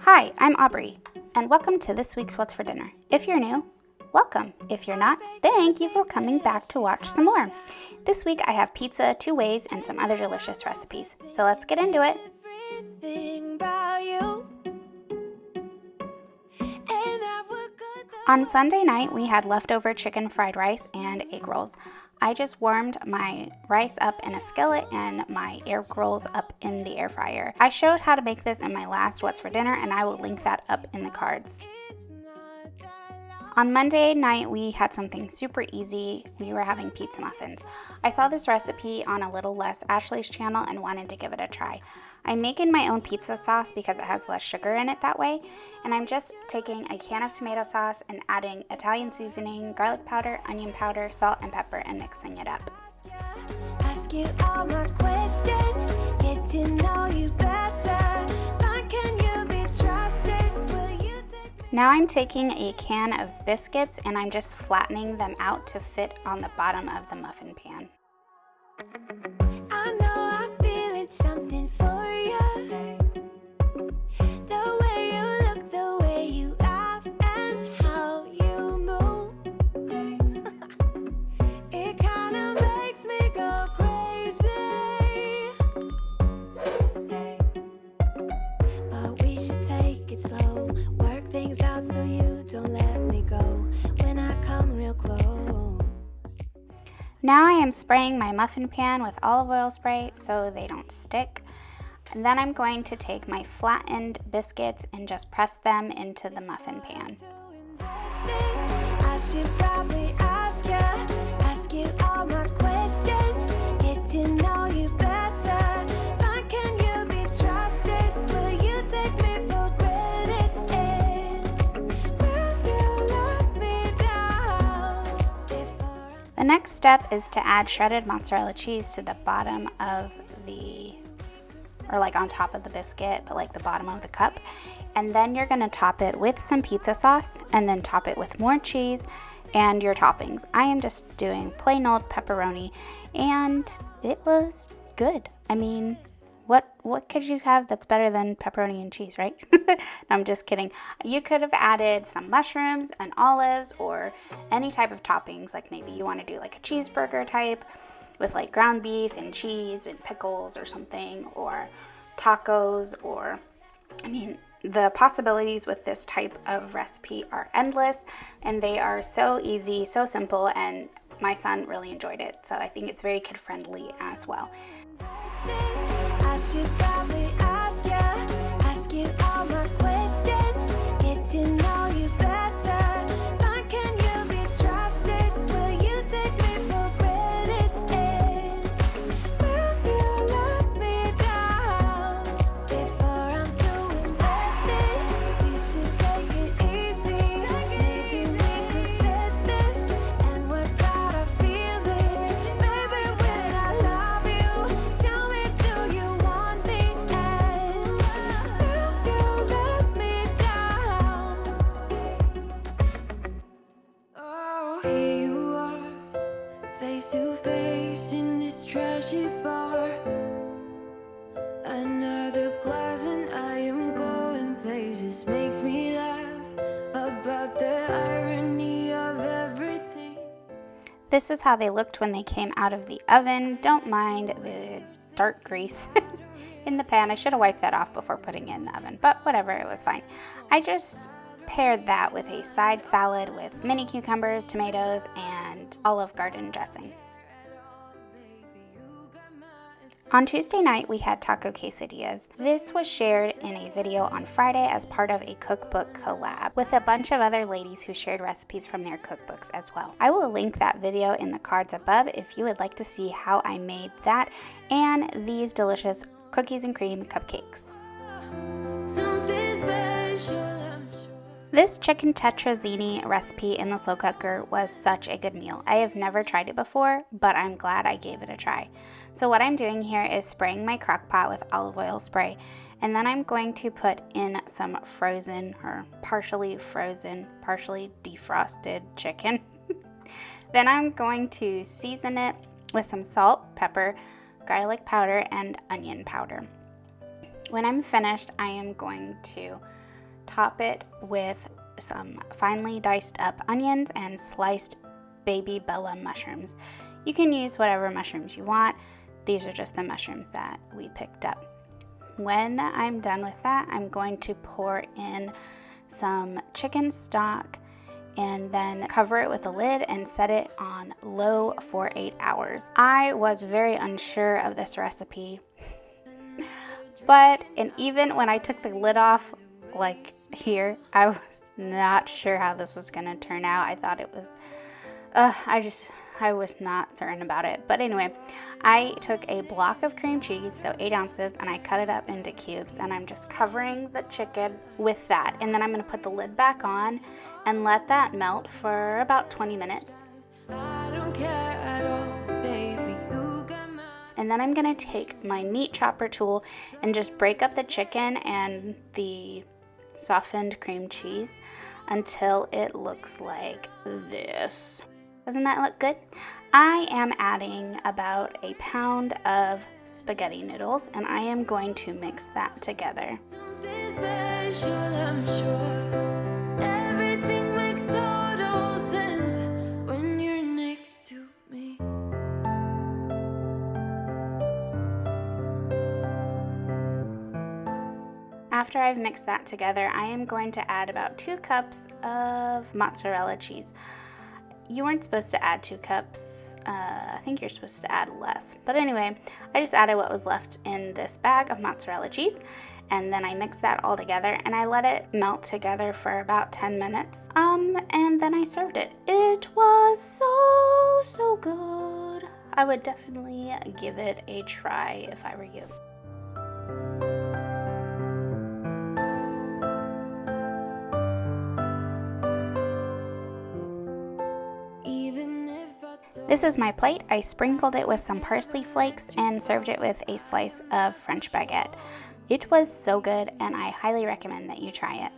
Hi, I'm Aubree, and welcome to this week's What's for Dinner. If you're new, welcome. If you're not, thank you for coming back to watch some more. This week I have pizza, 2 ways, and some other delicious recipes. So let's get into it. On Sunday night, we had leftover chicken fried rice and egg rolls. I just warmed my rice up in a skillet and my egg rolls up in the air fryer. I showed how to make this in my last What's for Dinner, and I will link that up in the cards. On Monday night, we had something super easy. We were having pizza muffins. I saw this recipe on A Little Less Ashley's channel and wanted to give it a try. I'm making my own pizza sauce because it has less sugar in it that way, and I'm just taking a can of tomato sauce and adding Italian seasoning, garlic powder, onion powder, salt, and pepper, and mixing it up. Ask you all my questions, get to know you better. How can you be trusted? Now I'm taking a can of biscuits and I'm just flattening them out to fit on the bottom of the muffin pan. I know I'm feeling something for you. The way you look, the way you laugh, and how you move. It kind of makes me go crazy. But we should take it slow. Work things out so you don't let me go when I come real close. Now I am spraying my muffin pan with olive oil spray so they don't stick. And then I'm going to take my flattened biscuits and just press them into the muffin pan. I should probably ask you all my questions, get to know you better. How can you be trusted? Will you take me for granted? Will you let me down? The next step is to add shredded mozzarella cheese to the bottom of on top of the biscuit, but like the bottom of the cup. And then you're gonna top it with some pizza sauce and then top it with more cheese and your toppings. I am just doing plain old pepperoni and it was good. I mean, what could you have that's better than pepperoni and cheese, right? No, I'm just kidding. You could have added some mushrooms and olives or any type of toppings, like maybe you want to do like a cheeseburger type with like ground beef and cheese and pickles or something, or tacos, or I mean, the possibilities with this type of recipe are endless, and they are so easy, so simple, and my son really enjoyed it, so I think it's very kid friendly as well. I should probably ask you all my questions, get to know you better. How can you be trusted? Will you take me for granted? Will you let me down before I'm too invested? You should take it easy. Maybe we could test this and work out our feelings. Maybe when I love you, tell me, do you want me? And will you let me down? Oh, here you are, face to face in this trashy bar. Another glass and I am going places. Makes me laugh about the irony of everything. This is how they looked when they came out of the oven. Don't mind the dark grease in the pan. I should have wiped that off before putting it in the oven, but whatever, it was fine. I just paired that with a side salad with mini cucumbers, tomatoes, and Olive Garden dressing. On Tuesday night, we had taco quesadillas. This was shared in a video on Friday as part of a cookbook collab with a bunch of other ladies who shared recipes from their cookbooks as well. I will link that video in the cards above if you would like to see how I made that and these delicious cookies and cream cupcakes. This chicken tetrazzini recipe in the slow cooker was such a good meal. I have never tried it before, but I'm glad I gave it a try. So what I'm doing here is spraying my crock pot with olive oil spray, and then I'm going to put in some frozen or partially frozen, partially defrosted chicken. Then I'm going to season it with some salt, pepper, garlic powder, and onion powder. When I'm finished, I am going to top it with some finely diced up onions and sliced baby bella mushrooms. You can use whatever mushrooms you want. These are just the mushrooms that we picked up. When I'm done with that, I'm going to pour in some chicken stock and then cover it with a lid and set it on low for 8 hours. I was very unsure of this recipe, and even when I took the lid off, like here, I was not sure how this was gonna turn out. I thought it was, I was not certain about it. But anyway, I took a block of cream cheese, so 8 ounces, and I cut it up into cubes, and I'm just covering the chicken with that. And then I'm gonna put the lid back on and let that melt for about 20 minutes. And then I'm gonna take my meat chopper tool and just break up the chicken and the softened cream cheese until it looks like this. Doesn't that look good? I am adding about a pound of spaghetti noodles, and I am going to mix that together. Something special, I'm sure. Everything makes total sense when you're next to me. After I've mixed that together, I am going to add about 2 cups of mozzarella cheese. You weren't supposed to add 2 cups. I think you're supposed to add less. But anyway, I just added what was left in this bag of mozzarella cheese, and then I mixed that all together and I let it melt together for about 10 minutes. And then I served it. It was so good. I would definitely give it a try if I were you. This is my plate. I sprinkled it with some parsley flakes and served it with a slice of French baguette. It was so good, and I highly recommend that you try it.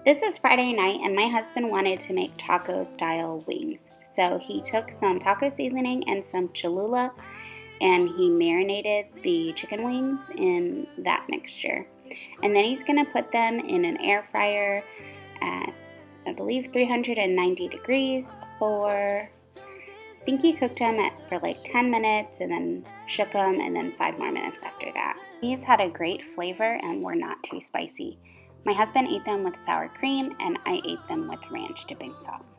This is Friday night, and my husband wanted to make taco style wings. So he took some taco seasoning and some Cholula, and he marinated the chicken wings in that mixture. And then he's going to put them in an air fryer at, I believe, 390 degrees for, I think he cooked them for like 10 minutes and then shook them, and then 5 more minutes after that. These had a great flavor and were not too spicy. My husband ate them with sour cream, and I ate them with ranch dipping sauce.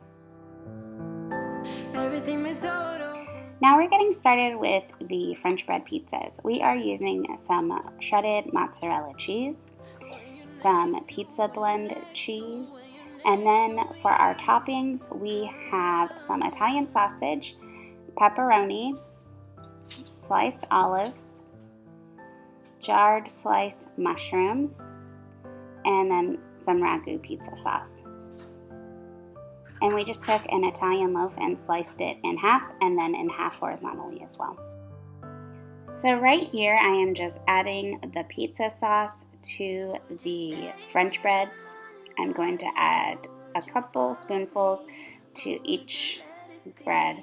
Now we're getting started with the French bread pizzas. We are using some shredded mozzarella cheese, some pizza blend cheese, and then for our toppings, we have some Italian sausage, pepperoni, sliced olives, jarred sliced mushrooms, and then some ragu pizza sauce. And we just took an Italian loaf and sliced it in half, and then in half horizontally as well. So right here, I am just adding the pizza sauce to the French breads. I'm going to add a couple spoonfuls to each bread.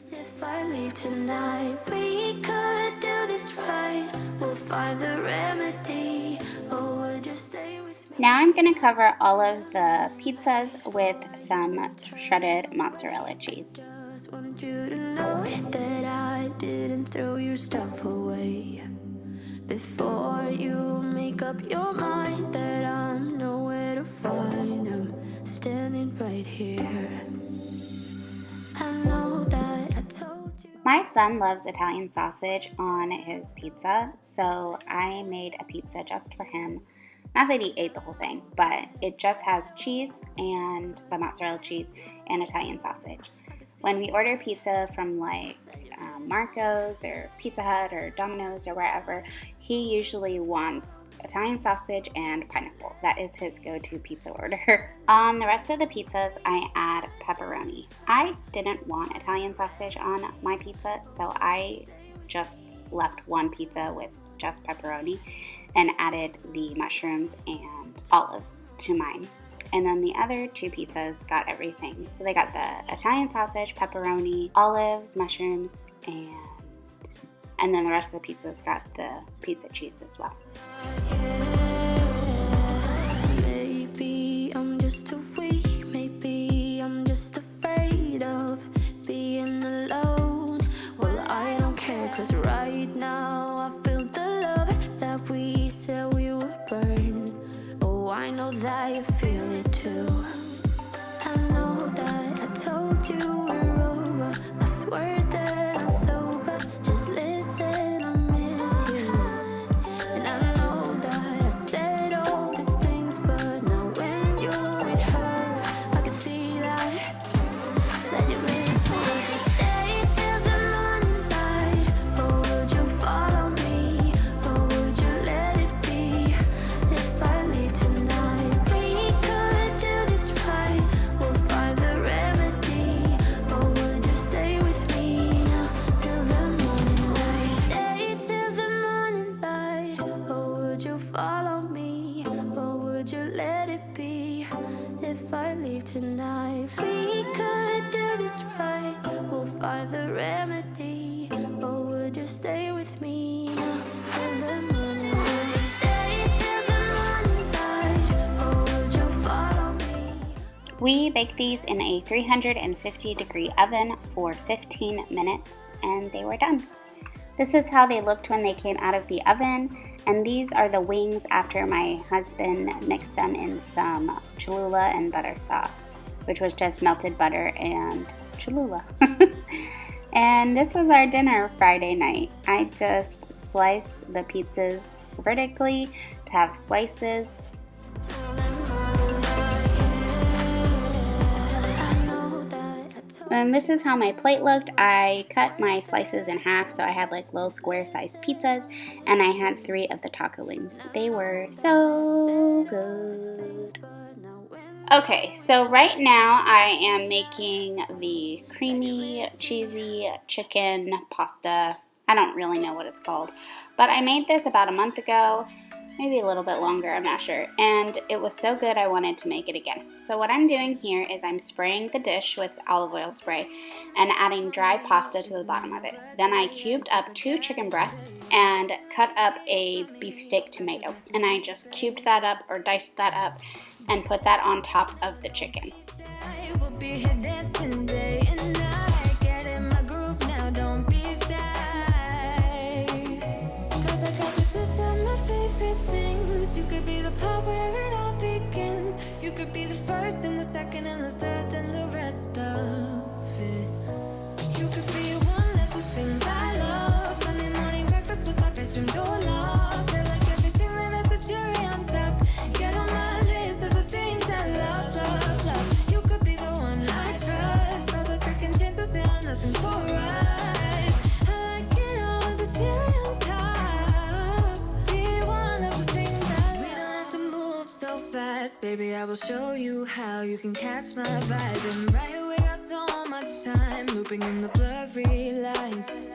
If I leave tonight, we could do this right. We'll find the remedy. Or would you stay with me? Now I'm going to cover all of the pizzas with some shredded mozzarella cheese. Just want you to know that I didn't throw your stuff away. Before you make up your mind that I'm nowhere to find, I'm standing right here. I know that I told you. My son loves Italian sausage on his pizza, so I made a pizza just for him. Not that he ate the whole thing, but it just has cheese and the mozzarella cheese and Italian sausage. When we order pizza from like Marco's or Pizza Hut or Domino's or wherever, he usually wants Italian sausage and pineapple. That is his go-to pizza order. On the rest of the pizzas, I add pepperoni. I didn't want Italian sausage on my pizza, so I just left one pizza with just pepperoni and added the mushrooms and olives to mine. And then the other 2 pizzas got everything. So they got the Italian sausage, pepperoni, olives, mushrooms, and then the rest of the pizzas got the pizza cheese as well. that you feel it too. I know that I told you we're over. I swear that I'm sober. Just listen, I miss you. And I know that I said all these things, but now when you're with her, I can see that you miss me. Would you stay till the morning light, or would you follow me, or would you let it be? If I leave tonight, we could do this right. We'll find the remedy. Or would you stay with me now till the morning light? Stay till the morning light. Or would you follow me? Or would you let it be? If I leave tonight, we could do this right. We'll find the remedy. Or would you stay with me now till the morning light? Would you stay till the morning light? Or would you follow me? We baked these in a 350-degree oven for 15 minutes, and they were done. This is how they looked when they came out of the oven, and these are the wings after my husband mixed them in some Cholula and butter sauce, which was just melted butter and Cholula. And this was our dinner Friday night. I just sliced the pizzas vertically to have slices. And this is how my plate looked. I cut my slices in half, so I had like little square-sized pizzas, and I had 3 of the taco wings. They were so good. Okay, so right now I am making the creamy, cheesy chicken pasta. I don't really know what it's called, but I made this about a month ago, maybe a little bit longer, I'm not sure, and it was so good I wanted to make it again. So what I'm doing here is I'm spraying the dish with olive oil spray and adding dry pasta to the bottom of it. Then I cubed up 2 chicken breasts and cut up a beefsteak tomato, and I just cubed that up or diced that up and put that on top of the chicken. We'll be here dancing day and night. Get in my groove now, don't be shy. 'Cause I got this list of my favorite things. You could be the part where it all begins. You could be the first and the second and the third and the rest of it. You could be one of the things I love. Sunday morning breakfast with my bedroom door locked. I like everything that has a cherry on top. Get on my list of the things I love, love, love. You could be the one I trust. For the second chances, there are nothing for us. I like it all with the cherry on top. Be one of the things I love. We don't have to move so fast, baby. I will show you how you can catch my vibe. And right here we got so much time, looping in the blurry lights.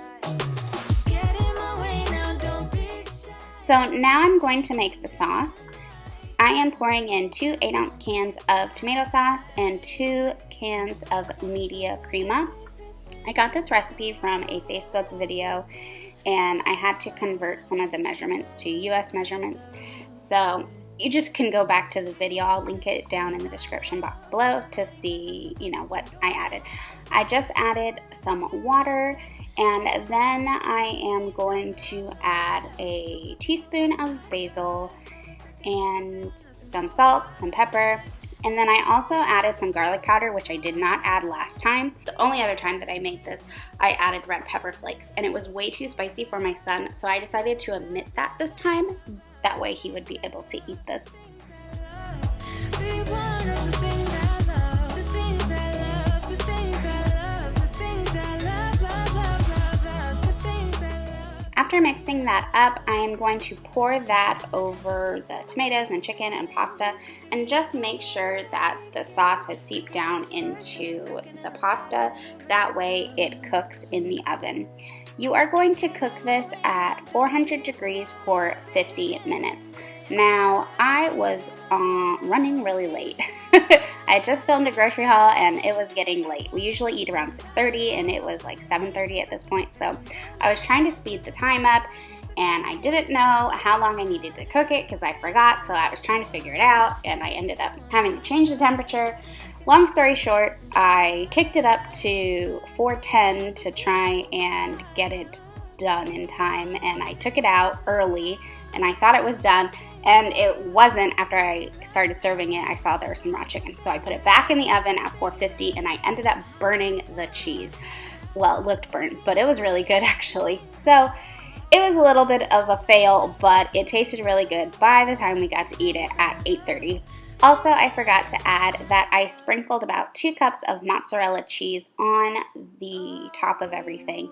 Get in my way now, don't be shy. So now I'm going to make the sauce. I am pouring in 2 8-ounce cans of tomato sauce and 2 cans of media crema. I got this recipe from a Facebook video, and I had to convert some of the measurements to US measurements. So you just can go back to the video. I'll link it down in the description box below to see, what I added. I just added some water, and then I am going to add a teaspoon of basil and some salt, some pepper, and then I also added some garlic powder, which I did not add last time. The only other time that I made this, I added red pepper flakes, and it was way too spicy for my son, so I decided to omit that this time. That way he would be able to eat this. Be one of the things I love, the things I love, the things I love, the things I love, love, love, love, love, the things I love. After mixing that up, I am going to pour that over the tomatoes and chicken and pasta, and just make sure that the sauce has seeped down into the pasta. That way it cooks in the oven. You are going to cook this at 400 degrees for 50 minutes. Now, I was running really late. I just filmed a grocery haul and it was getting late. We usually eat around 6:30 and it was like 7:30 at this point. So I was trying to speed the time up, and I didn't know how long I needed to cook it because I forgot. So I was trying to figure it out, and I ended up having to change the temperature. Long story short, I kicked it up to 410 to try and get it done in time, and I took it out early and I thought it was done, And it wasn't after I started serving it, I saw there was some raw chicken. So I put it back in the oven at 450 and I ended up burning the cheese. Well, it looked burnt, but it was really good actually. So it was a little bit of a fail, but it tasted really good by the time we got to eat it at 8:30. Also, I forgot to add that I sprinkled about 2 cups of mozzarella cheese on the top of everything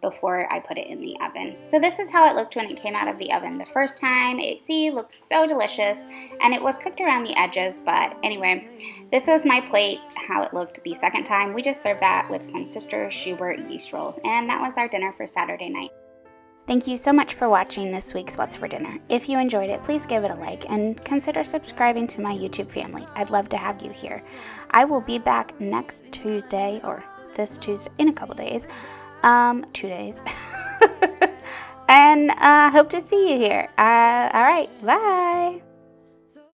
before I put it in the oven. So this is how it looked when it came out of the oven the first time. It looked so delicious, and it was cooked around the edges, but anyway, this was my plate, how it looked the second time. We just served that with some Sister Schubert yeast rolls, and that was our dinner for Saturday night. Thank you so much for watching this week's What's for Dinner. If you enjoyed it, please give it a like and consider subscribing to my YouTube family. I'd love to have you here. I will be back next Tuesday, or this Tuesday, in a couple days. 2 days. And hope to see you here. All right, bye.